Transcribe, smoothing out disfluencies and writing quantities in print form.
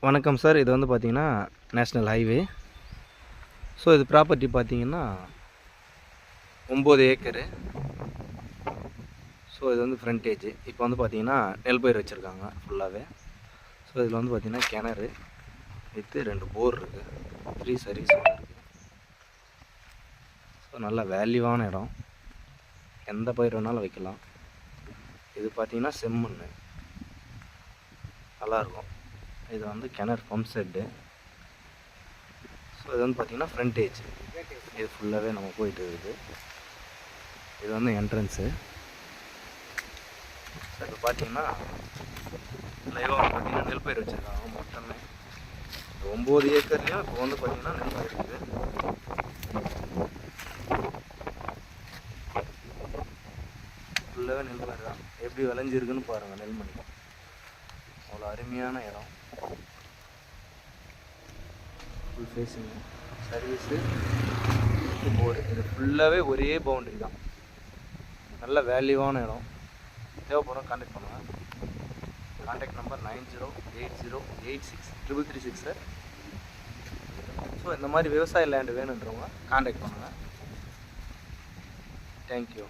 வணக்கம் சார். இது வந்து பார்த்தீங்கன்னா நேஷ்னல் ஹைவே. ஸோ இது ப்ராப்பர்ட்டி பார்த்தீங்கன்னா 9 ஏக்கரு. ஸோ இது வந்து ஃப்ரண்டேஜ். இப்போ வந்து பார்த்தீங்கன்னா நெல் பயிர் வச்சுருக்காங்க ஃபுல்லாகவே. ஸோ இதில் வந்து பார்த்தீங்கன்னா கிணறு வித்து 2 போர் இருக்குது, 3 சர்வீஸ் இருக்குது. ஸோ நல்ல வேல்யூவான இடம், எந்த பயிர் வேணாலும் வைக்கலாம். இது பார்த்தீங்கன்னா செம்மண் நல்லாயிருக்கும். இது வந்து கிணறு பம்ப் செட்டு. ஸோ இது வந்து பார்த்திங்கன்னா ஃப்ரண்டேஜ். இது ஃபுல்லாகவே நம்ம போயிட்டு இருக்குது. இது வந்து என்ட்ரன்ஸு. ஸோ இப்போ பார்த்தீங்கன்னா லைவாக பார்த்தீங்கன்னா நெல் பயிர் வச்சுருக்காங்க மொத்தமே. 9 ஏக்கர்லேயும் இப்போ வந்து பார்த்திங்கன்னா நெல் பயிர் இருக்குது. ஃபுல்லாகவே நெல் பயிர் தான். எப்படி விளைஞ்சிருக்குன்னு பாருங்கள் நெல்மணி. அவ்வளோ அருமையான இடம். ஃபுல் ஃபேஸிங் சர்வீஸு போர். இது ஃபுல்லாகவே ஒரே பவுண்ட்ரி தான். நல்ல வேல்யூவான இடம். தேவைப்படும் கான்டாக்ட் பண்ணுங்கள். Contact number 9080863336 sir. ஸோ இந்த மாதிரி விவசாய லேண்டு வேணுன்றவங்க கான்டாக்ட் பண்ணுங்கள். தேங்க்யூ.